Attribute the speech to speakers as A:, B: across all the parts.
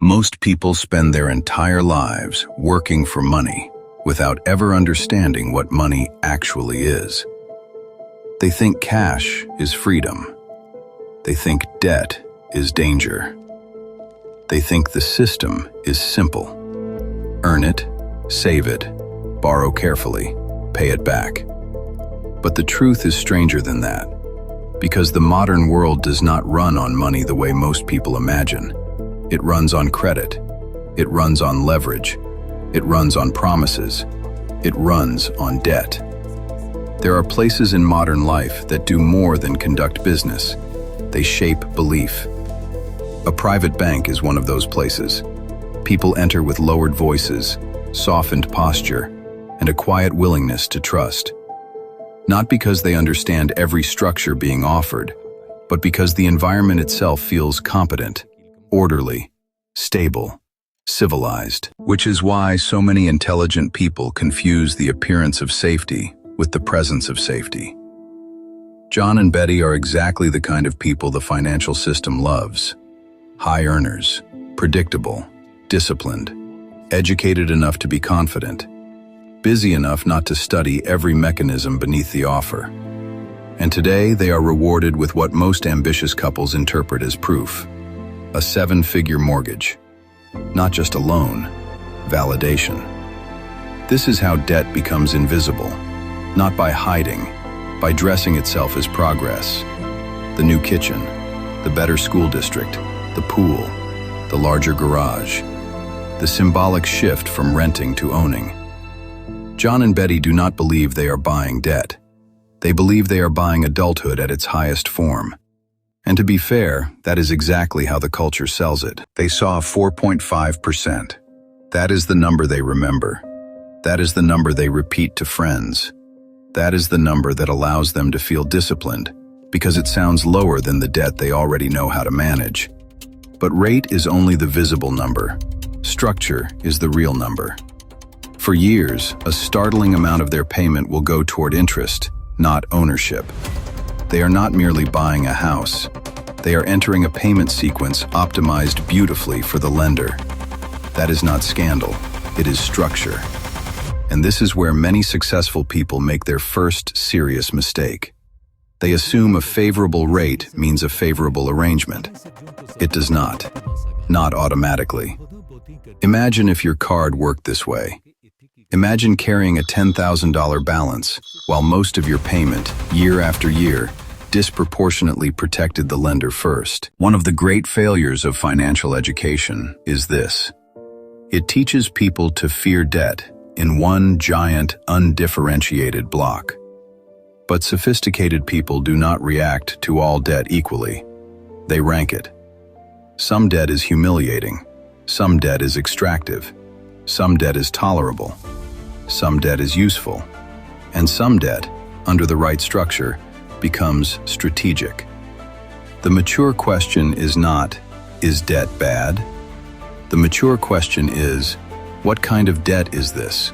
A: Most people spend their entire lives working for money without ever understanding what money actually is. They think cash is freedom. They think debt is danger. They think the system is simple. Earn it, save it, borrow carefully, pay it back. But the truth is stranger than that, because the modern world does not run on money the way most people imagine. It runs on credit. It runs on leverage. It runs on promises. It runs on debt. There are places in modern life that do more than conduct business. They shape belief. A private bank is one of those places. People enter with lowered voices, softened posture, and a quiet willingness to trust. Not because they understand every structure being offered, but because the environment itself feels competent, orderly, stable, civilized. Which is why so many intelligent people confuse the appearance of safety with the presence of safety. John and Betty are exactly the kind of people the financial system loves. High earners, predictable, disciplined, educated enough to be confident, busy enough not to study every mechanism beneath the offer. And today they are rewarded with what most ambitious couples interpret as proof: a 7-figure mortgage. Not just a loan, validation. This is how debt becomes invisible, not by hiding, by dressing itself as progress. The new kitchen, the better school district, the pool, the larger garage, the symbolic shift from renting to owning. John and Betty do not believe they are buying debt. They believe they are buying adulthood at its highest form. And to be fair, that is exactly how the culture sells it. They saw 4.5%. That is the number they remember. That is the number they repeat to friends. That is the number that allows them to feel disciplined, because it sounds lower than the debt they already know how to manage. But rate is only the visible number. Structure is the real number. For years, a startling amount of their payment will go toward interest, not ownership. They are not merely buying a house. They are entering a payment sequence optimized beautifully for the lender. That is not scandal, it is structure. And this is where many successful people make their first serious mistake. They assume a favorable rate means a favorable arrangement. It does not automatically. Imagine if your card worked this way. Imagine carrying a $10,000 balance, while most of your payment, year after year, disproportionately protected the lender first. One of the great failures of financial education is this. It teaches people to fear debt in one giant, undifferentiated block. But sophisticated people do not react to all debt equally. They rank it. Some debt is humiliating. Some debt is extractive. Some debt is tolerable. Some debt is useful. And some debt, under the right structure, becomes strategic. The mature question is not, is debt bad? The mature question is, what kind of debt is this?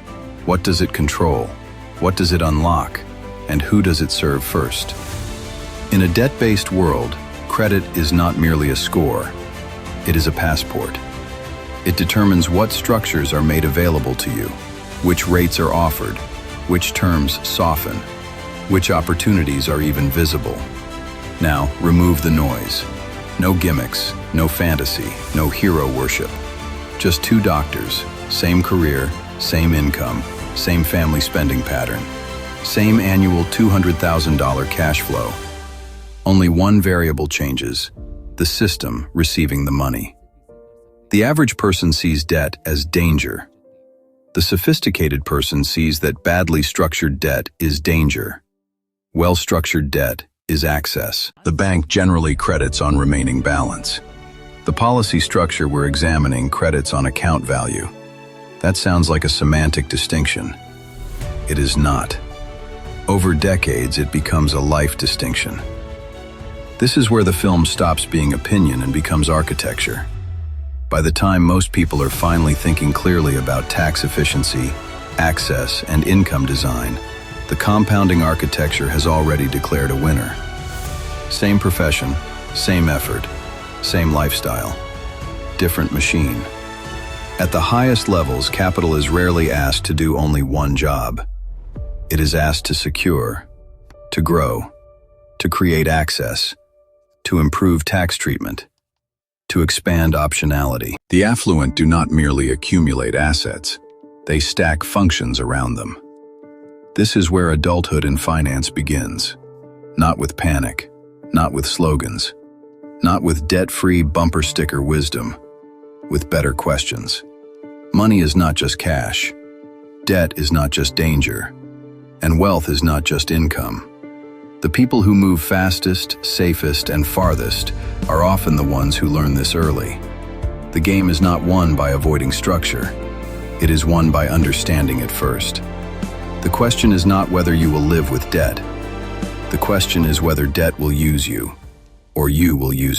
A: What does it control? What does it unlock? And who does it serve first? In a debt-based world, credit is not merely a score. It is a passport. It determines what structures are made available to you, which rates are offered, which terms soften, which opportunities are even visible. Now, remove the noise. No gimmicks, no fantasy, no hero worship. Just two doctors, same career, same income, same family spending pattern, same annual $200,000 cash flow. Only one variable changes: the system receiving the money. The average person sees debt as danger. The sophisticated person sees that badly structured debt is danger. Well-structured debt is access. The bank generally credits on remaining balance. The policy structure we're examining credits on account value. That sounds like a semantic distinction. It is not. Over decades, it becomes a life distinction. This is where the film stops being opinion and becomes architecture. By the time most people are finally thinking clearly about tax efficiency, access, and income design, the compounding architecture has already declared a winner. Same profession, same effort, same lifestyle. different machine. At the highest levels, capital is rarely asked to do only one job. It is asked to secure, to grow, to create access, to improve tax treatment, to expand optionality. The affluent do not merely accumulate assets, they stack functions around them. This is where adulthood in finance begins. Not with panic, not with slogans, not with debt-free bumper sticker wisdom, with better questions. Money is not just cash, debt is not just danger, and wealth is not just income. The people who move fastest, safest, and farthest are often the ones who learn this early. The game is not won by avoiding structure. It is won by understanding it first. The question is not whether you will live with debt. The question is whether debt will use you, or you will use it.